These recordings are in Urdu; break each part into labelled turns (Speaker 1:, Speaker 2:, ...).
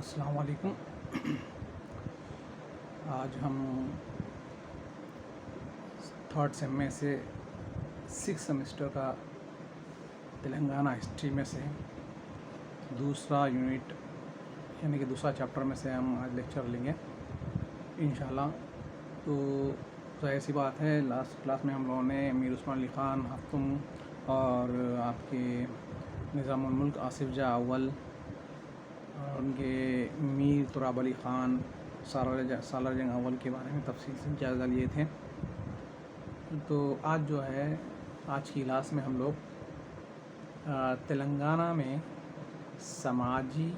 Speaker 1: السلام علیکم۔ آج ہم تھرڈ سیم میں سے سکس سیمسٹر کا تلنگانہ ہسٹری میں سے دوسرا یونٹ یعنی کہ دوسرا چیپٹر میں سے ہم آج لیکچر لیں گے انشاءاللہ۔ تو ظاہر سی بات ہے لاسٹ کلاس میں ہم لوگوں نے میر عثمان علی خان ہفتم اور آپ کے نظام الملک آصف جاہ اول اور ان کے میر تراب علی خان سالار جنگ اول کے بارے میں تفصیل سے جائزہ لیے تھے۔ تو آج جو ہے آج کی کلاس میں ہم لوگ تلنگانہ میں سماجی،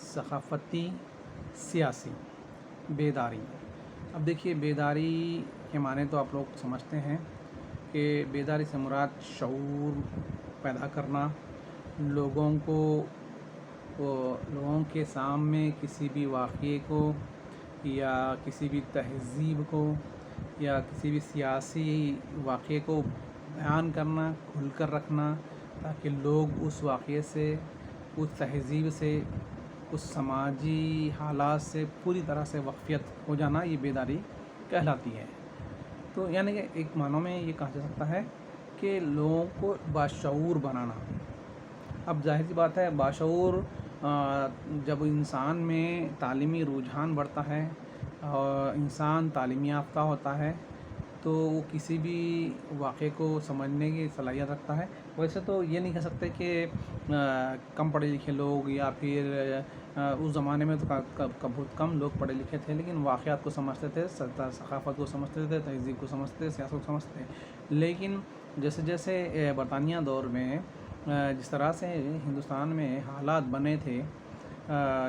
Speaker 1: ثقافتی، سیاسی بیداری۔ اب دیکھیے بیداری کے معنی تو آپ لوگ سمجھتے ہیں کہ بیداری سے مراد شعور پیدا کرنا، لوگوں کے سامنے کسی بھی واقعے کو یا کسی بھی تہذیب کو یا کسی بھی سیاسی واقعے کو بیان کرنا، کھل کر رکھنا، تاکہ لوگ اس واقعے سے، اس تہذیب سے، اس سماجی حالات سے پوری طرح سے واقفیت ہو جانا، یہ بیداری کہلاتی ہے۔ تو یعنی کہ ایک معنوں میں یہ کہا جا سکتا ہے کہ لوگوں کو باشعور بنانا۔ اب ظاہر سی بات ہے باشعور جب انسان میں تعلیمی رجحان بڑھتا ہے اور انسان تعلیم یافتہ ہوتا ہے تو وہ کسی بھی واقعے کو سمجھنے کی صلاحیت رکھتا ہے۔ ویسے تو یہ نہیں کہہ سکتے کہ کم پڑھے لکھے لوگ یا پھر اس زمانے میں تو بہت کم لوگ پڑھے لکھے تھے، لیکن واقعات کو سمجھتے تھے، ثقافت کو سمجھتے تھے، تہذیب کو سمجھتے تھے، سیاست کو سمجھتے تھے۔ لیکن جیسے جیسے برطانیہ دور میں جس طرح سے ہندوستان میں حالات بنے تھے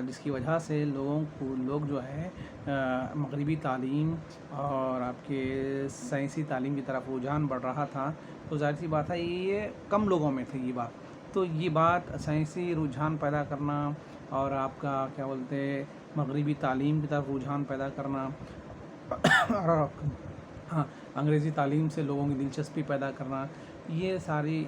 Speaker 1: جس کی وجہ سے لوگ جو ہے مغربی تعلیم اور آپ کے سائنسی تعلیم کی طرف رجحان بڑھ رہا تھا، تو ظاہر سی بات ہے یہ کم لوگوں میں تھی یہ بات۔ تو یہ بات سائنسی رجحان پیدا کرنا اور آپ کا کیا بولتے مغربی تعلیم کی طرف رجحان پیدا کرنا اور انگریزی تعلیم سے لوگوں کی دلچسپی پیدا کرنا، یہ ساری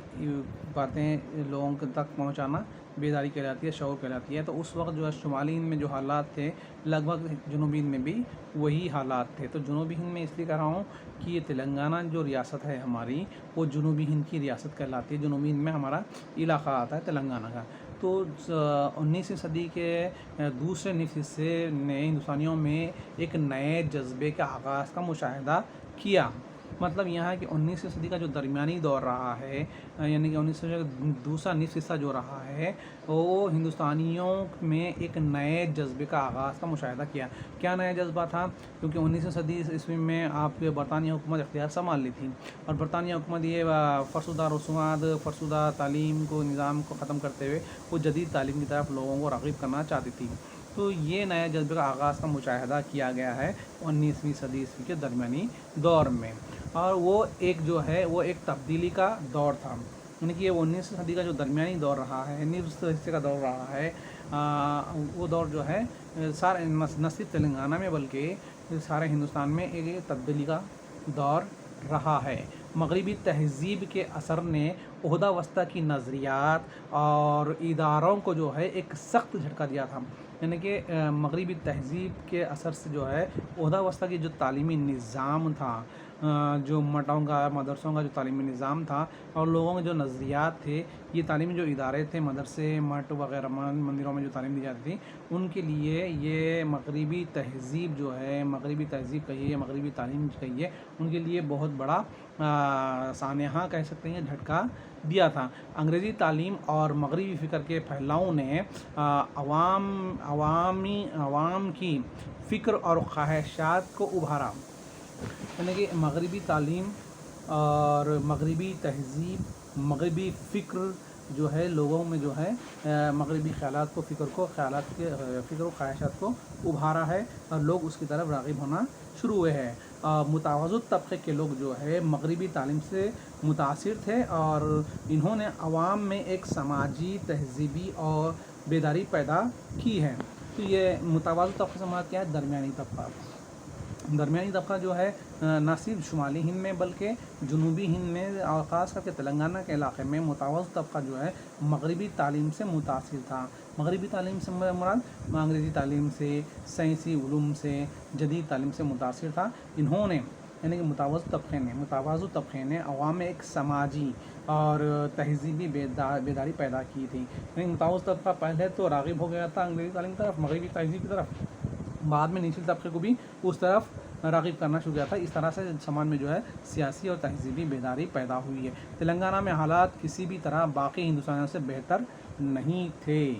Speaker 1: باتیں لوگوں تک پہنچانا بیداری کہلاتی ہے، شعور کہلاتی ہے۔ تو اس وقت جو ہے شمالی ہند میں جو حالات تھے لگ بھگ جنوبی ہند میں بھی وہی حالات تھے۔ تو جنوبی ہند میں اس لیے کہہ رہا ہوں کہ یہ تلنگانہ جو ریاست ہے ہماری وہ جنوبی ہند کی ریاست کہلاتی ہے۔ جنوبی ہند میں ہمارا علاقہ آتا ہے تلنگانہ کا۔ تو 19ویں صدی کے دوسرے نصف حصے نے ہندوستانیوں میں ایک نئے جذبے کے آغاز کا مشاہدہ کیا۔ مطلب یہاں کہ 19ویں صدی کا جو درمیانی دور رہا ہے یعنی کہ 19ویں صدی کا دوسرا نصف حصہ جو رہا ہے وہ ہندوستانیوں میں ایک نئے جذبے کا آغاز کا مشاہدہ کیا۔ کیا نیا جذبہ تھا؟ کیونکہ 19ویں صدی عیسوی میں آپ برطانیہ حکومت اختیار سنبھال لی تھی اور برطانیہ حکومت یہ فرسودہ رسومات، فرسودہ تعلیم کو، نظام کو ختم کرتے ہوئے وہ جدید تعلیم کی طرف لوگوں کو راغب کرنا چاہتی تھی۔ تو یہ نیا جذبے کا آغاز کا مشاہدہ کیا گیا ہے 19ویں صدی عیسوی کے درمیانی دور میں، اور وہ ایک جو ہے وہ ایک تبدیلی کا دور تھا۔ یعنی کہ یہ 19ویں صدی کا جو درمیانی دور رہا ہے، نصف حصے کا دور رہا ہے، وہ دور جو ہے سارے نہ صرف تلنگانہ میں بلکہ سارے ہندوستان میں ایک تبدیلی کا دور رہا ہے۔ مغربی تہذیب کے اثر نے عہدہ وسطیٰ کی نظریات اور اداروں کو جو ہے ایک سخت جھٹکا دیا تھا۔ یعنی کہ مغربی تہذیب کے اثر سے جو ہے عہدہ وسطیٰ کی جو تعلیمی نظام تھا، جو مٹوں کا، مدرسوں کا جو تعلیمی نظام تھا اور لوگوں کے جو نظریات تھے، یہ تعلیمی جو ادارے تھے، مدرسے، مٹ وغیرہ، مندروں میں جو تعلیم دی جاتی تھی، ان کے لیے یہ مغربی تہذیب جو ہے، مغربی تہذیب کہیے یا مغربی تعلیم کہیے، ان کے لیے بہت بڑا سانحہ کہہ سکتے ہیں، جھٹکا دیا تھا۔ انگریزی تعلیم اور مغربی فکر کے پھیلاؤ نے عوام کی فکر اور خواہشات کو ابھارا۔ یعنی کہ مغربی تعلیم اور مغربی تہذیب، مغربی فکر جو ہے لوگوں میں جو ہے مغربی خیالات کو، فکر و خواہشات کو ابھارا ہے اور لوگ اس کی طرف راغب ہونا شروع ہوئے ہیں۔ متوسط طبقے کے لوگ جو ہے مغربی تعلیم سے متاثر تھے اور انہوں نے عوام میں ایک سماجی، تہذیبی اور بیداری پیدا کی ہے۔ تو یہ متوسط طبقے سے مراد کیا ہے؟ درمیانی طبقہ۔ درمیانی طبقہ جو ہے نہ صرف شمالی ہند میں بلکہ جنوبی ہند میں اور خاص کر کے تلنگانہ کے علاقے میں متوسط طبقہ جو ہے مغربی تعلیم سے متاثر تھا۔ مغربی تعلیم سے مراد انگریزی تعلیم سے، سائنسی علوم سے، جدید تعلیم سے متاثر تھا۔ انہوں نے یعنی کہ متوازن طبقے نے عوام میں ایک سماجی اور تہذیبی بیداری پیدا کی تھی۔ یعنی متوسط طبقہ پہلے تو راغب ہو گیا تھا انگریزی تعلیم کی طرف، مغربی تہذیب کی طرف، بعد میں نچلے طبقے کو بھی اس طرف راغب کرنا شروع کیا تھا۔ اس طرح سے سماج میں جو ہے سیاسی اور تہذیبی بیداری پیدا ہوئی ہے۔ تلنگانہ میں حالات کسی بھی طرح باقی ہندوستان سے بہتر نہیں تھے۔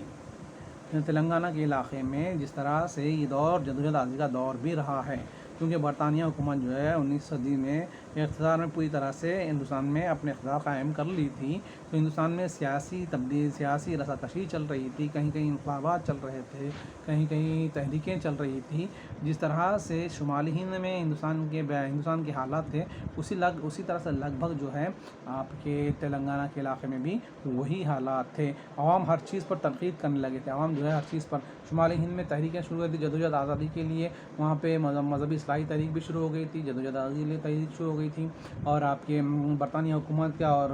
Speaker 1: تلنگانہ کے علاقے میں جس طرح سے یہ دور جدوجہد آزادی کا دور بھی رہا ہے، کیونکہ برطانیہ حکومت جو ہے 19 صدی میں اقتدار میں پوری طرح سے ہندوستان میں اپنے اقتدار قائم کر لی تھی، تو ہندوستان میں سیاسی تبدیلی، سیاسی رساکشی چل رہی تھی، کہیں کہیں انقلابات چل رہے تھے، کہیں کہیں تحریکیں چل رہی تھی۔ جس طرح سے شمالی ہند میں ہندوستان کے حالات تھے، اسی طرح سے لگ بھگ جو ہے آپ کے تلنگانہ کے علاقے میں بھی وہی حالات تھے۔ عوام ہر چیز پر تنقید کرنے لگے تھے، عوام جو ہے ہر چیز پر۔ شمالی ہند میں تحریکیں شروع ہوئی تھی جدوجہد آزادی کے لیے، وہاں پہ مذہبی اصلاحی تحریک بھی شروع ہو گئی تھی، جدوجہد آزادی کے لیے تحریک شروع ہو گئی تھی، اور آپ کے برطانیہ حکومت کا اور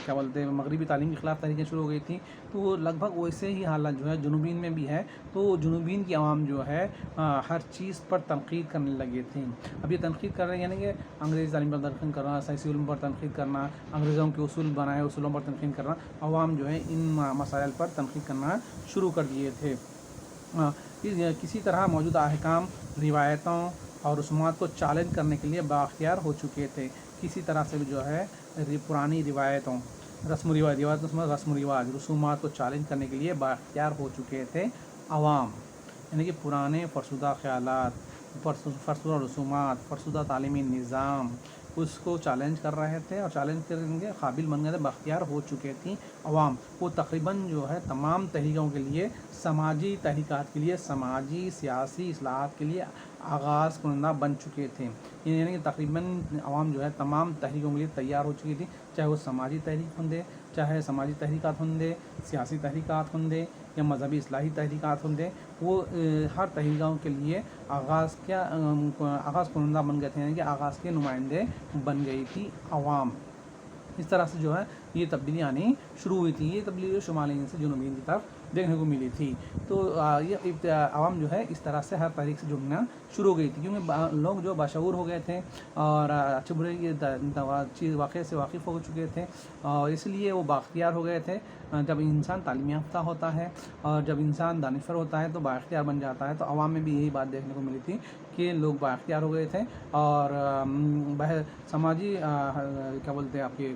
Speaker 1: کیا بولتے ہیں مغربی تعلیم کے خلاف تحریکیں شروع ہو گئی تھی۔ تو لگ بھگ ویسے ہی حالات جو ہے جنوبی ہند میں بھی ہے۔ تو جنوبی ہند کی عوام جو ہے ہر چیز پر تنقید کرنے لگے تھے۔ اب یہ تنقید کر رہے ہیں یعنی کہ انگریزی تعلیم پر تنقید کرنا، سائنسی علوم پر تنقید کرنا، انگریزوں کے اصول بنائے اصولوں پر تنقید کرنا، عوام جو ہے ان مسائل پر تنقید کرنا شروع کر دیے تھے۔ کسی طرح موجودہ احکام، روایتوں اور رسومات کو چیلنج کرنے کے لیے بااختیار ہو چکے تھے۔ کسی طرح سے بھی جو ہے پرانی روایتوں، رسم و رواج، رسومات کو چیلنج کرنے کے لیے بااختیار ہو چکے تھے عوام، یعنی کہ پرانے فرسودہ خیالات، فرسودہ رسومات، فرسودہ تعلیمی نظام، اس کو چیلنج کر رہے تھے اور چیلنج کرنے کے قابل بن گئے تھے، بااختیار ہو چکے تھیں عوام۔ وہ تقریباً جو ہے تمام تحریکوں کے لیے، سماجی تحریکات کے لیے، سماجی سیاسی اصلاحات کے لیے آغاز کنندہ بن چکے تھے۔ یعنی کہ تقریباً عوام جو ہے تمام تحریکوں کے لیے تیار ہو چکی تھی، چاہے وہ سماجی تحریک ہوں دے، چاہے سماجی تحریکات ہوں دے، سیاسی تحریکات ہوں دے یا مذہبی اصلاحی تحریکات ہوں دے، وہ ہر تحریکوں کے لیے آغاز کنندہ بن گئے تھے، یعنی کہ آغاز کے نمائندے بن گئی تھی عوام۔ اس طرح سے جو ہے یہ تبدیلی آنی شروع ہوئی تھی۔ یہ تبدیلی شمالی ہند سے جنوبی ہند کی طرف دیکھنے کو ملی تھی۔ تو یہ عوام جو ہے اس طرح سے ہر تحریک سے جڑنا شروع ہو گئی تھی، کیونکہ لوگ جو باشعور ہو گئے تھے اور اچھے برے کی واقعے سے واقف ہو چکے تھے، اور اس لیے وہ بااختیار ہو گئے تھے۔ جب انسان تعلیم یافتہ ہوتا ہے اور جب انسان دانشور ہوتا ہے تو بااختیار بن جاتا ہے۔ تو عوام میں بھی یہی بات دیکھنے کو ملی تھی کہ لوگ بااختیار ہو گئے تھے اور سماجی کیا بولتے ہیں آپ کے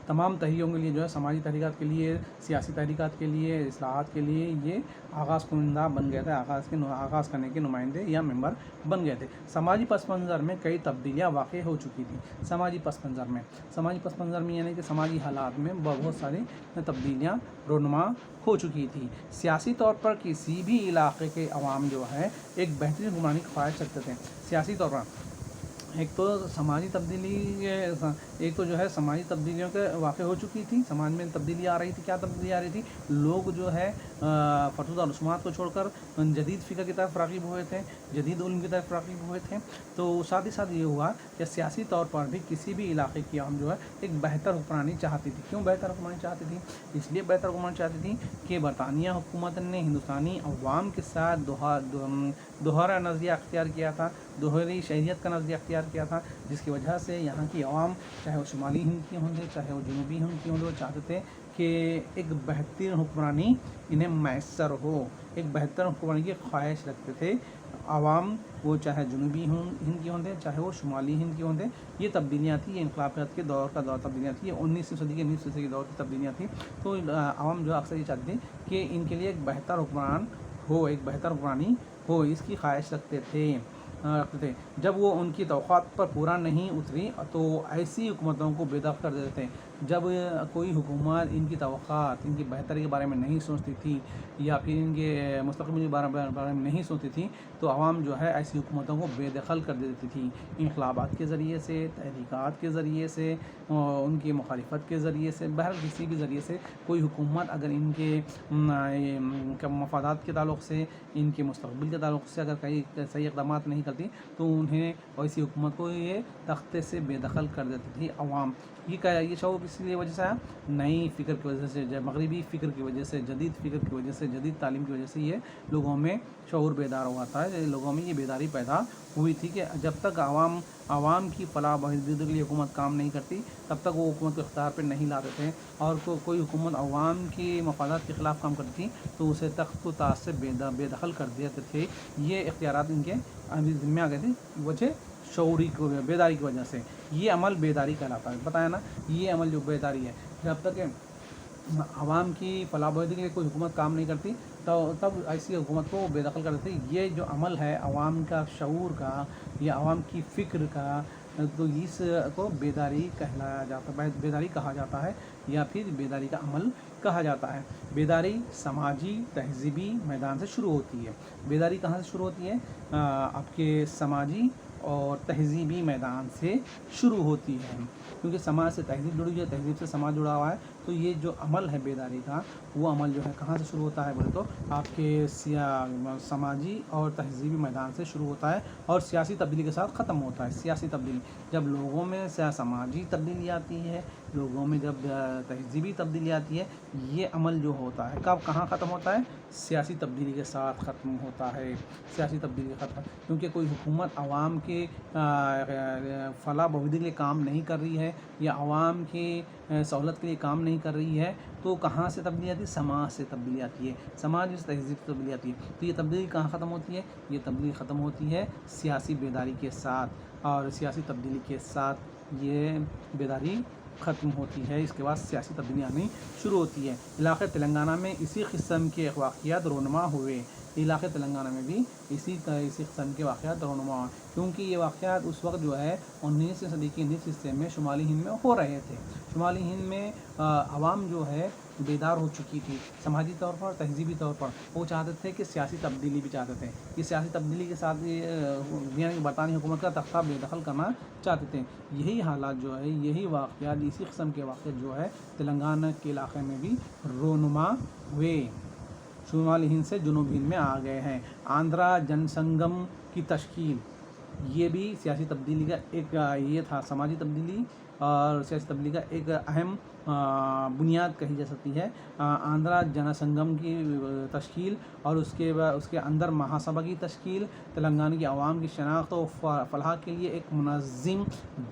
Speaker 1: تمام تحریکوں کے لیے جو ہے، سماجی تحریکات کے لیے، سیاسی تحریکات کے لیے، اصلاحات کے لیے یہ آغاز کنندہ بن گئے تھے، آغاز کرنے کے نمائندے یا ممبر بن گئے تھے۔ سماجی پس منظر میں کئی تبدیلیاں واقع ہو چکی تھیں۔ سماجی پس منظر میں یعنی کہ سماجی حالات میں بہت ساری تبدیلیاں رونما ہو چکی تھی۔ سیاسی طور پر کسی بھی علاقے کے عوام جو ہے ایک بہترین حکمرانی کی خواہش رکھتے تھے۔ سیاسی طور پر ایک تو سماجی تبدیلیوں کے واقع ہو چکی تھی، سماج میں تبدیلی آ رہی تھی۔ کیا تبدیلی آ رہی تھی؟ لوگ جو ہے فرسودہ رسومات کو چھوڑ کر جدید فکر کی طرف راغب ہوئے تھے، جدید علم کی طرف راغب ہوئے تھے۔ تو ساتھ ہی ساتھ یہ ہوا کہ سیاسی طور پر بھی کسی بھی علاقے کی عوام جو ہے ایک بہتر حکمرانی چاہتی تھی۔ کیوں بہتر حکمرانی چاہتی تھی؟ اس لیے بہتر حکمرانی چاہتی تھی کہ برطانیہ حکومت نے ہندوستانی عوام کے ساتھ دوہرا نظریہ اختیار کیا تھا، دوہری شہریت کا نظریہ اختیار کیا تھا، جس کی وجہ سے یہاں کی عوام، چاہے وہ شمالی ہند کی ہوں گے، چاہے وہ جنوبی ہند کی ہوں گے، وہ چاہتے تھے کہ ایک بہترین حکمرانی انہیں میسر ہو، ایک بہتر حکمرانی کی خواہش رکھتے تھے عوام، وہ چاہے جنوبی ہند کی ہوں گے، چاہے وہ شمالی ہند کی ہوں گے۔ یہ تبدیلیاں تھیں، یہ انقلابات کے دور تبدیلیاں تھیں، یہ 19ویں صدی کے 20ویں صدی کے دور کی تبدیلیاں تھیں۔ تو عوام جو اکثر یہ چاہتے تھے کہ ان کے لیے ایک بہتر حکمران ہو، ایک بہتر حکمرانی ہو، اس کی خواہش رکھتے تھے۔ جب وہ ان کی توقعات پر پورا نہیں اتری تو ایسی حکومتوں کو بے دخل کر دیتے تھے۔ جب کوئی حکومت ان کی توقعات، ان کی بہتری کے بارے میں نہیں سوچتی تھی یا پھر ان کے مستقبل کے بارے میں نہیں سوچتی تھی، تو عوام جو ہے ایسی حکومتوں کو بے دخل کر دیتی تھی، انقلابات کے ذریعے سے، تحریکات کے ذریعے سے، ان کی مخالفت کے ذریعے سے، بہر کسی بھی ذریعے سے کوئی حکومت اگر ان کے مفادات کے تعلق سے، ان کے مستقبل کے تعلق سے اگر کئی صحیح اقدامات نہیں کرتی تو انہیں ایسی حکومت کو یہ تختے سے بے دخل کر دیتی تھی عوام۔ یہ شعور اس لیے وجہ سے آیا، نئی فکر کی وجہ سے، مغربی فکر کی وجہ سے، جدید فکر کی وجہ سے، جدید تعلیم کی وجہ سے یہ لوگوں میں شعور بیدار ہوا تھا، لوگوں میں یہ بیداری پیدا ہوئی تھی کہ جب تک عوام کی فلاح و بہبود کے لیے حکومت کام نہیں کرتی تب تک وہ حکومت کو اختیار پہ نہیں لاتے تھے، اور کوئی حکومت عوام کی مفادات کے خلاف کام کرتی تھی تو اسے تخت و تاج سے بے دخل کر دیتے تھے۔ یہ اختیارات ان کے ذمہ آ گئے تھے وجہ شعوری کو بیداری کی وجہ سے۔ یہ عمل بیداری کہلاتا ہے، بتایا نا، یہ عمل جو بیداری ہے، جب تک عوام کی فلاح و بہبودی کے لیے کوئی حکومت کام نہیں کرتی تو تب ایسی حکومت کو بے دخل کر دیتی۔ یہ جو عمل ہے عوام کا شعور کا یا عوام کی فکر کا، تو اس کو بیداری کہلایا جاتا ہے، بیداری کہا جاتا ہے یا پھر بیداری کا عمل کہا جاتا ہے۔ بیداری سماجی تہذیبی میدان سے شروع ہوتی ہے۔ بیداری کہاں سے شروع ہوتی ہے؟ آپ کے سماجی اور تہذیبی میدان سے شروع ہوتی ہے، کیونکہ سماج سے تہذیب جڑی ہوئی ہے، تہذیب سے سماج جڑا ہوا ہے، تو یہ جو عمل ہے بیداری کا، وہ عمل جو ہے کہاں سے شروع ہوتا ہے بولے تو آپ کے سماجی اور تہذیبی میدان سے شروع ہوتا ہے اور سیاسی تبدیلی کے ساتھ ختم ہوتا ہے۔ سیاسی تبدیلی، جب لوگوں میں سماجی تبدیلی آتی ہے، لوگوں میں جب تہذیبی تبدیلی آتی ہے، یہ عمل جو ہوتا ہے کہاں ختم ہوتا ہے؟ سیاسی تبدیلی کے ساتھ ختم ہوتا ہے۔ سیاسی تبدیلی ختم، کیونکہ کوئی حکومت عوام کے فلاح بہبودی کے لیے کام نہیں کر رہی ہے یا عوام کی سہولت کے لیے کام نہیں کر رہی ہے تو کہاں سے تبدیلی آتی ہے؟ سماج سے تبدیلی آتی ہے، سماج سے تہذیب سے تبدیلی آتی ہے۔ تو یہ تبدیلی کہاں ختم ہوتی ہے؟ یہ تبدیلی ختم ہوتی ہے سیاسی بیداری کے ساتھ، اور سیاسی تبدیلی کے ساتھ یہ بیداری ختم ہوتی ہے، اس کے بعد سیاسی تبدیلی آنی شروع ہوتی ہے۔ علاقۂ تلنگانہ میں اسی قسم کے واقعات رونما ہوئے، علاقۂ تلنگانہ میں بھی اسی قسم کے واقعات رونما ہوئے، کیونکہ یہ واقعات اس وقت جو ہے 19ویں صدی کے نصف حصے میں شمالی ہند میں ہو رہے تھے۔ شمالی ہند میں عوام جو ہے بیدار ہو چکی تھی، سماجی طور پر، تہذیبی طور پر، وہ چاہتے تھے کہ سیاسی تبدیلی بھی چاہتے تھے، یہ سیاسی تبدیلی کے ساتھ یعنی برطانوی حکومت کا تختہ بے دخل کرنا چاہتے تھے۔ یہی حالات جو ہے، یہی واقعات، اسی قسم کے واقعات جو ہے تلنگانہ کے علاقے میں بھی رونما ہوئے، شمالی ہند سے جنوبی ہند میں آ گئے ہیں۔ آندھرا جن سنگم کی تشکیل، یہ بھی سیاسی تبدیلی کا ایک یہ تھا، سماجی تبدیلی اور سیاسی تبدیلی کا ایک اہم بنیاد کہی جا سکتی ہے۔ آندھرا جن سنگم کی تشکیل اور اس کے اندر مہا سبھا کی تشکیل تلنگانہ کی عوام کی شناخت و فلاح کے لیے ایک منظم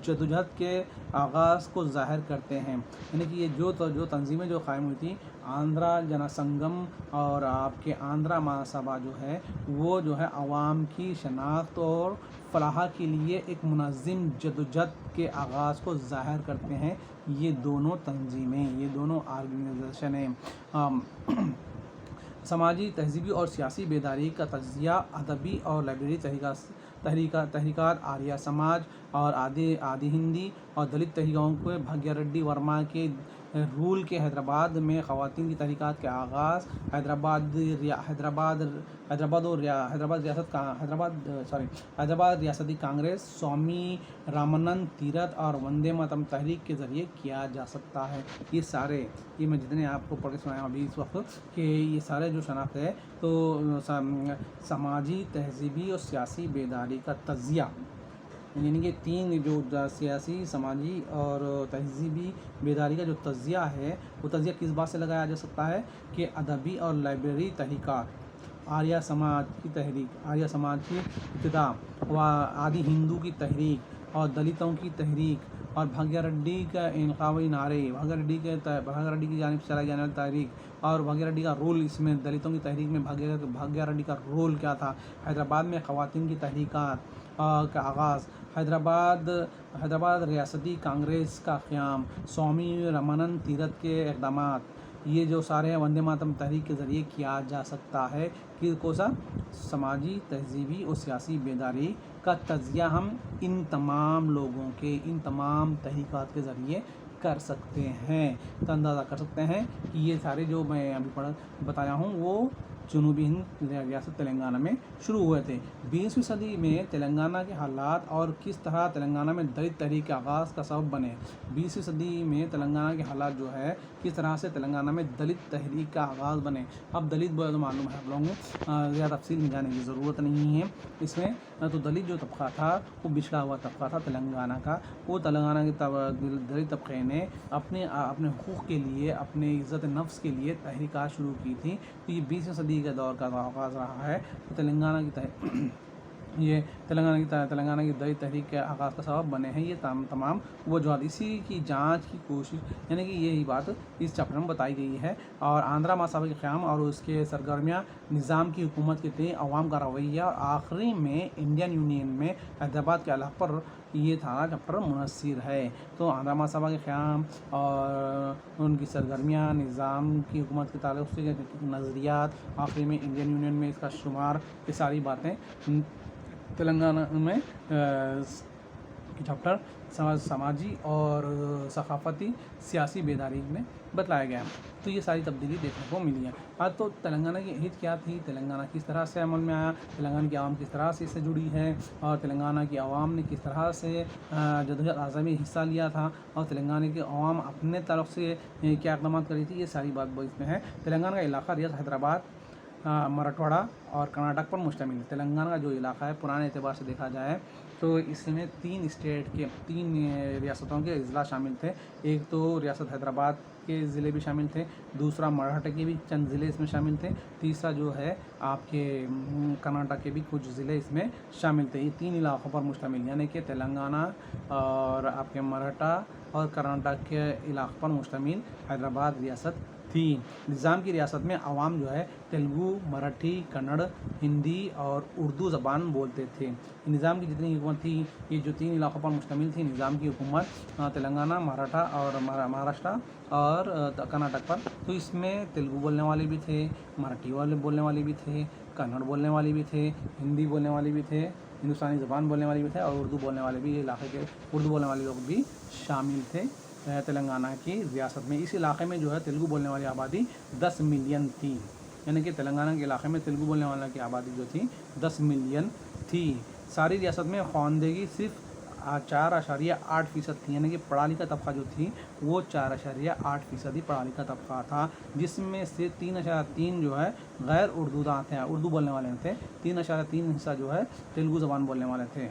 Speaker 1: جدوجہد کے آغاز کو ظاہر کرتے ہیں۔ یعنی کہ یہ جو تنظیمیں جو قائم ہوئی تھیں، آندھرا جن سنگم اور آپ کے آندھرا مہا سبھا جو ہے، وہ جو ہے عوام کی شناخت اور فلاح کے لیے ایک منظم جدوجہد کے آغاز کو ظاہر کرتے ہیں۔ یہ دونوں تنظیمیں، یہ دونوں آرگنائزیشنیں سماجی، تہذیبی اور سیاسی بیداری کا تجزیہ، ادبی اور لائبریری تحریکات، آریہ سماج اور آدی ہندی اور دلت تحریکوں کو بھاگیہ ریڈی ورما کے رول کے حیدرآباد میں خواتین کی تحریکات کے آغاز، حیدرآباد ریاستی کانگریس، سوامی رامانند تیرتھ اور وندے ماترم تحریک کے ذریعے کیا جا سکتا ہے۔ یہ میں جتنے آپ کو پڑھ کے سنایا ابھی اس وقت کہ یہ سارے جو شناخت ہے تو سماجی، تہذیبی اور سیاسی بیداری کا تجزیہ، یعنی کہ تین جو سیاسی، سماجی اور تہذیبی بیداری کا جو تجزیہ ہے، وہ تجزیہ کس بات سے لگایا جا سکتا ہے کہ ادبی اور لائبریری تحریکات، آریہ سماج کی تحریک، آریہ سماج کی ابتدا، و آدی ہندو کی تحریک اور دلتوں کی تحریک اور بھاگیہ ریڈی کا انقلابی نعرے، بھاگیہ ریڈی کی جانب سے چلائی جانے والی تحریک اور بھاگیہ ریڈی کا رول، اس میں دلتوں کی تحریک میں بھاگیہ ریڈی کا رول کیا تھا، حیدرآباد میں خواتین کی تحریکات کا آغاز، حیدرآباد ریاستی کانگریس کا قیام، سوامی رامانند تیرتھ کے اقدامات، یہ جو سارے ہیں وندے ماترم تحریک کے ذریعے کیا جا سکتا ہے کہ کوسا سماجی، تہذیبی اور سیاسی بیداری کا تجزیہ ہم ان تمام لوگوں کے، ان تمام تحریکات کے ذریعے کر سکتے ہیں، تو اندازہ کر سکتے ہیں کہ یہ سارے جو میں ابھی بتایا ہوں وہ جنوبی ہند ریاست تلنگانہ میں شروع ہوئے تھے۔ 20ویں صدی میں تلنگانہ کے حالات اور کس طرح تلنگانہ میں دلت تحریک کے آغاز کا سبب بنے۔ 20ویں صدی میں تلنگانہ کے حالات جو ہے کس طرح سے تلنگانہ میں دلت تحریک کا آغاز بنے۔ اب دلت بولے تو معلوم ہے آپ لوگوں کو، زیادہ تفصیل میں جانے کی ضرورت نہیں ہے اس میں۔ تو دلت جو طبقہ تھا وہ بچھڑا ہوا طبقہ تھا تلنگانہ کا، وہ تلنگانہ کے دلت طبقے نے اپنے حقوق کے لیے، اپنے عزت نفس کے لیے تحریکات شروع کی تھی۔ تو یہ 20ویں صدی کے دور کا آغاز رہا ہے۔ تو تلنگانہ کی دلت تحریک کے آغاز کا سبب بنے ہیں یہ تمام وجوہات۔ اسی کی جانچ کی کوشش، یعنی کہ یہی بات اس چیپٹر میں بتائی گئی ہے۔ اور آندھرا مہاسبھا کے قیام اور اس کے سرگرمیاں، نظام کی حکومت کے تئیں عوام کا رویہ، اور آخری میں انڈین یونین میں حیدرآباد کے علاقے پر یہ تھا چیپٹر منحصر ہے۔ تو آندھرا مہاسبھا کے قیام اور ان کی سرگرمیاں، نظام کی حکومت کے تعلق سے نظریات، آخری میں انڈین یونین میں اس کا شمار، یہ ساری باتیں تلنگانہ میں چیپٹر سماجی اور ثقافتی سیاسی بیداری میں بتلایا گیا۔ تو یہ ساری تبدیلی دیکھنے کو ملی ہے۔ اب تو تلنگانہ کی عہد کیا تھی، تلنگانہ کس طرح سے عمل میں آیا، تلنگانہ کی عوام کس طرح سے اس سے جڑی ہے، اور تلنگانہ کی عوام نے کس طرح سے جدوجہد آزادی میں حصہ لیا تھا، اور تلنگانہ کی عوام اپنے تعلق سے کیا اقدامات کری تھی، یہ ساری بات اس میں ہے۔ تلنگانہ کا علاقہ ریاست حیدرآباد، مراٹھواڑہ اور کرناٹک پر مشتمل ہے۔ تلنگانہ کا جو علاقہ ہے پرانے اعتبار سے دیکھا جائے تو اس میں 3 ریاستوں کے اضلاع شامل تھے۔ ایک تو ریاست حیدرآباد کے ضلع بھی شامل تھے، دوسرا مراٹھا کے بھی چند ضلع اس میں شامل تھے، تیسرا جو ہے آپ کے کرناٹک کے بھی کچھ ضلع اس میں شامل تھے۔ یہ 3 علاقوں پر مشتمل، یعنی کہ تلنگانہ اور آپ کے مراٹھا اور کرناٹک کے علاقے پر مشتمل حیدرآباد ریاست تھی۔ نظام کی ریاست میں عوام جو ہے تیلگو، مراٹھی، کنڑ، ہندی اور اردو زبان بولتے تھے۔ نظام کی جتنی حکومت تھی، یہ جو 3 علاقوں پر مشتمل تھی نظام کی حکومت، تلنگانہ، مراٹھا اور مہاراشٹر اور کرناٹک پر، تو اس میں تیلگو بولنے والے بھی تھے، مراٹھی والے بولنے والے بھی تھے، کنڑ بولنے والے بھی تھے، ہندی بولنے والے بھی تھے، ہندوستانی زبان بولنے والے بھی تھے، اور اردو بولنے والے بھی، علاقے کے اردو بولنے والے لوگ بھی شامل تھے تلنگانہ کی ریاست میں۔ اس علاقے میں جو ہے تیلگو بولنے والی آبادی 10 ملین تھی، یعنی کہ تلنگانہ کے علاقے میں تیلگو بولنے والوں کی آبادی جو تھی 10 ملین تھی۔ ساری ریاست میں خواندگی صرف 4.8% تھی، یعنی کہ پڑھا لکھا طبقہ جو تھی وہ 4.8% ہی پڑھا لکھا طبقہ تھا، جس میں سے 3.3 جو ہے غیر اردو داں تھے، اردو بولنے والے تھے، 3.3 حصہ جو ہے تیلگو زبان بولنے والے تھے۔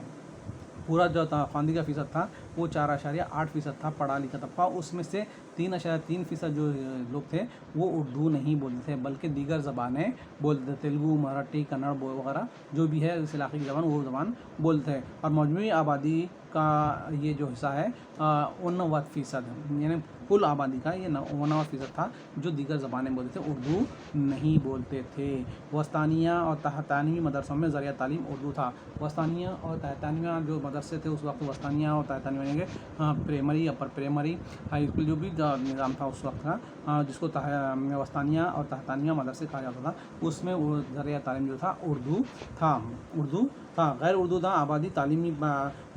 Speaker 1: پورا جو خواندگی کا فیصد تھا وہ 4.8% تھا پڑھا لکھا طبقہ، اس میں سے 3.3% جو لوگ تھے وہ اردو نہیں بولتے تھے بلکہ دیگر زبانیں بولتے تھے، تیلگو، مراٹھی، کنڑ وغیرہ جو بھی ہے اس علاقے کی زبان وہ زبان بولتے ہیں۔ اور مجموعی آبادی کا یہ جو حصہ ہے 49%، یعنی کل آبادی کا یہ 49% تھا جو دیگر زبانیں بولتے تھے، اردو نہیں بولتے تھے۔ وسطانیہ اور تحتانوی مدرسوں میں ذریعہ تعلیم اردو تھا۔ وسطانیہ اور تحتانویہ جو مدرسے تھے اس وقت، وسطانیہ اور تحتانویہ یعنی کہ پریمری، اپر پریمری، ہائی اسکول جو بھی نظام تھا اس وقت کا، جس کو وسطانیہ اور تحتانویہ مدرسے کہا جاتا تھا، اس میں وہ ذریعہ تعلیم جو تھا اردو تھا۔ غیر اردو داں آبادی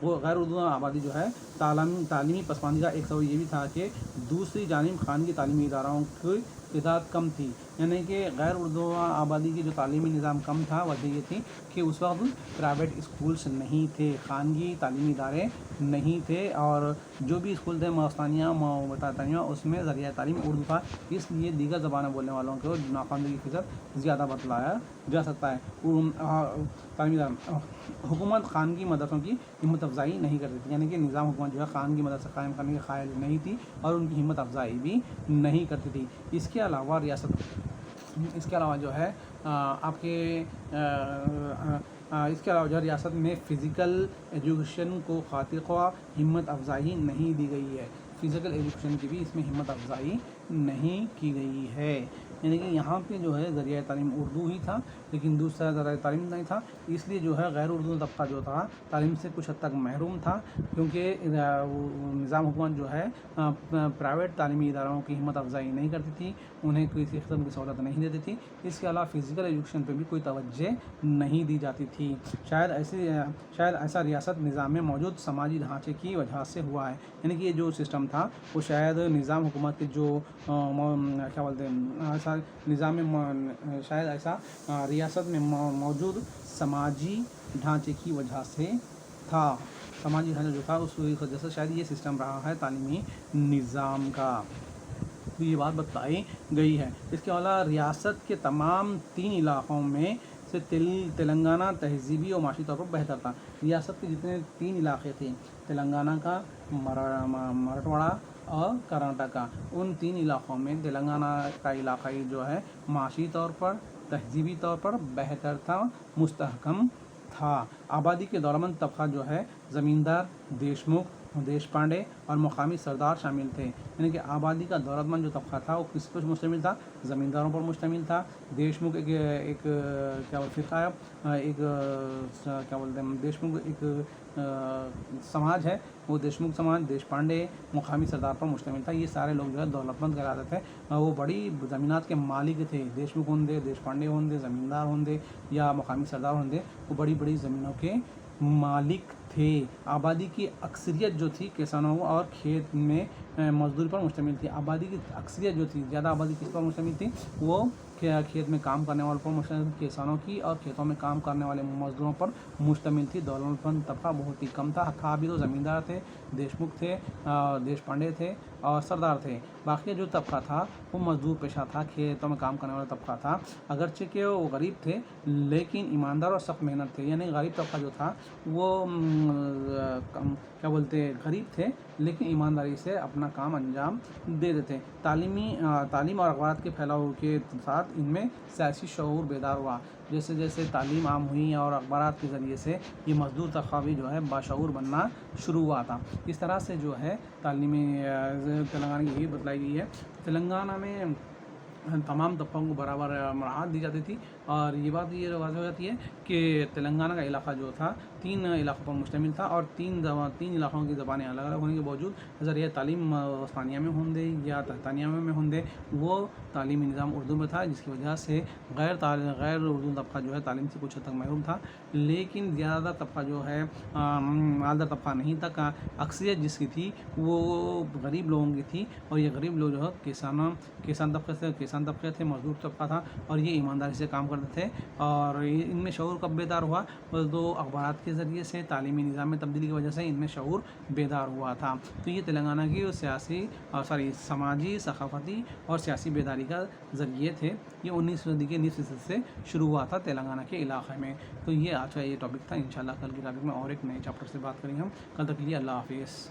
Speaker 1: غیر اردو داں آبادی جو ہے تعلیمی پسماندگی کا ایک سبب یہ بھی تھا کہ دوسری جانب خانگی تعلیمی اداروں کی تعداد کم تھی، یعنی کہ غیر اردو آبادی کی جو تعلیمی نظام کم تھا وجہ یہ تھی کہ اس وقت پرائیویٹ اسکولس نہیں تھے، خانگی تعلیمی ادارے نہیں تھے، اور جو بھی اسکول تھے وسطانیہ تحتانویہ اس میں ذریعہ تعلیم اردو تھا، اس لیے دیگر زبانیں بولنے والوں کو ناخواندگی کی فیصد زیادہ بتلایا جا سکتا ہے۔ تعلیمی حکومت خانگی مدرسوں کی ہمت افزائی نہیں کرتی تھی، یعنی کہ نظام حکومت جو ہے خانگی مدرسہ قائم کرنے کے قائل نہیں تھی اور ان کی ہمت افزائی بھی نہیں کرتی تھی۔ اس کے علاوہ جو ہے آپ کے اس کے علاوہ جو ریاست میں فزیکل ایجوکیشن کو خاطر خواہ ہمت افزائی نہیں دی گئی ہے، فزیکل ایجوکیشن کی بھی اس میں ہمت افزائی نہیں کی گئی ہے۔ یعنی کہ یہاں پہ جو ہے ذریعہ تعلیم اردو ہی تھا، لیکن دوسرا ذریعہ تعلیم نہیں تھا، اس لیے جو ہے غیر اردو طبقہ جو تھا تعلیم سے کچھ حد تک محروم تھا، کیونکہ نظام حکومت جو ہے پرائیویٹ تعلیمی اداروں کی ہمت افزائی نہیں کرتی تھی، انہیں کسی قسم کی سہولت نہیں دیتی تھی، اس کے علاوہ فزیکل ایجوکیشن پہ بھی کوئی توجہ نہیں دی جاتی تھی۔ شاید ایسا ریاست نظام میں موجود سماجی ڈھانچے کی وجہ سے ہوا ہے، یعنی کہ یہ جو سسٹم تھا وہ شاید نظام حکومت کے جو کیا بولتے ہیں ایسا نظام میں شاید ایسا ریاست میں موجود سماجی ڈھانچے کی وجہ سے تھا، سماجی ڈھانچہ جو تھا اس وجہ سے شاید یہ سسٹم رہا ہے تعلیمی نظام کا، تو یہ بات بتائی گئی ہے۔ اس کے علاوہ ریاست کے تمام 3 علاقوں میں سے تلنگانہ تہذیبی اور معاشی طور پر بہتر تھا۔ ریاست کے جتنے 3 علاقے تھے، تلنگانہ کا، مراٹھواڑہ اور کرناٹکا، ان 3 علاقوں میں تلنگانہ کا علاقائی جو ہے معاشی طور پر، تہذیبی طور پر بہتر تھا، مستحکم تھا۔ آبادی کے دولتمند طبقہ جو ہے زمیندار، دیشمکھ، دیش پانڈے اور مقامی سردار شامل تھے، یعنی کہ آبادی کا دولت مند جو طبقہ تھا وہ کس پر مشتمل تھا؟ زمینداروں پر مشتمل تھا۔ دیشمکھ ایک کیا فرقہ ہے، ایک کیا بولتے ہیں دیشمکھ ایک سماج ہے، وہ دیشمکھ سماج، دیش پانڈے، مقامی سردار پر مشتمل تھا۔ یہ سارے لوگ جو ہے دولت مند کہلاتے تھے، وہ بڑی زمینات کے مالک تھے، دیشمکھ ہوندے، دیش پانڈے ہوندے، زمیندار ہوندے یا مقامی سردار ہوندے، وہ بڑی بڑی زمینوں کے مالک تھے۔ آبادی کی اکثریت جو تھی کسانوں اور کھیت میں مزدوری پر مشتمل تھی۔ آبادی کی اکثریت جو تھی، زیادہ آبادی کس پر مشتمل تھی؟ وہ کھیت میں کام کرنے والوں پر مشتمل تھی، کسانوں کی اور کھیتوں میں کام کرنے والے مزدوروں پر مشتمل تھی۔ دولت مند طبقہ بہت ہی کم تھا بھی تو زمیندار تھے، دیشمکھ تھے، دیش پانڈے تھے اور سردار تھے۔ باقی جو طبقہ تھا وہ مزدور پیشہ تھا، کھیتوں میں کام کرنے والا طبقہ تھا، اگرچہ کہ وہ غریب تھے لیکن ایماندار اور سخت محنت تھے، یعنی غریب طبقہ جو تھا وہ کیا بولتے غریب تھے لیکن ایمانداری سے اپنا کام انجام دیتے تھے۔ تعلیم اور اخبارات کے پھیلاؤ کے ساتھ ان میں سیاسی شعور بیدار ہوا، جیسے جیسے تعلیم عام ہوئی اور اخبارات کے ذریعے سے یہ مزدور طبقہ بھی جو ہے باشعور بننا شروع ہوا تھا۔ اس طرح سے جو ہے تعلیمی تلنگانہ کی یہی بتلائی گئی ہے۔ تلنگانہ میں تمام طبقوں کو برابر مراعات دی جاتی تھی، اور یہ بات یہ واضح ہو جاتی ہے کہ تلنگانہ کا علاقہ جو تھا 3 علاقوں پر مشتمل تھا، اور 3 علاقوں کی زبانیں الگ الگ ہونے کے باوجود ذریعہ تعلیم عثمانیہ میں ہوندے یا تحتانیہ میں ہوندے وہ تعلیمی نظام اردو میں تھا، جس کی وجہ سے غیر اردو طبقہ جو ہے تعلیم سے کچھ حد تک محروم تھا، لیکن زیادہ طبقہ جو ہے مالدار طبقہ نہیں تھا، اکثریت جس کی تھی وہ غریب لوگوں کی تھی، اور یہ غریب لوگ جو ہے کسان طبقے تھے، مزدور طبقہ تھا، اور یہ ایمانداری سے کام کرتے تھے۔ اور ان میں شعور کب بیدار ہوا؟ تو اخبارات کے ذریعے سے، تعلیمی نظام میں تبدیلی کی وجہ سے ان میں شعور بیدار ہوا تھا۔ تو یہ تلنگانہ کی سماجی، ثقافتی اور سیاسی بیداری کا ذریعے تھے۔ یہ 19ویں صدی کے نصف سے شروع ہوا تھا تلنگانہ کے علاقے میں۔ تو یہ آج کا یہ ٹاپک تھا، انشاءاللہ کل کی ٹاپک میں اور ایک نئے چیپٹر سے بات کریں گے ہم۔ کل تک کے لیے اللہ حافظ۔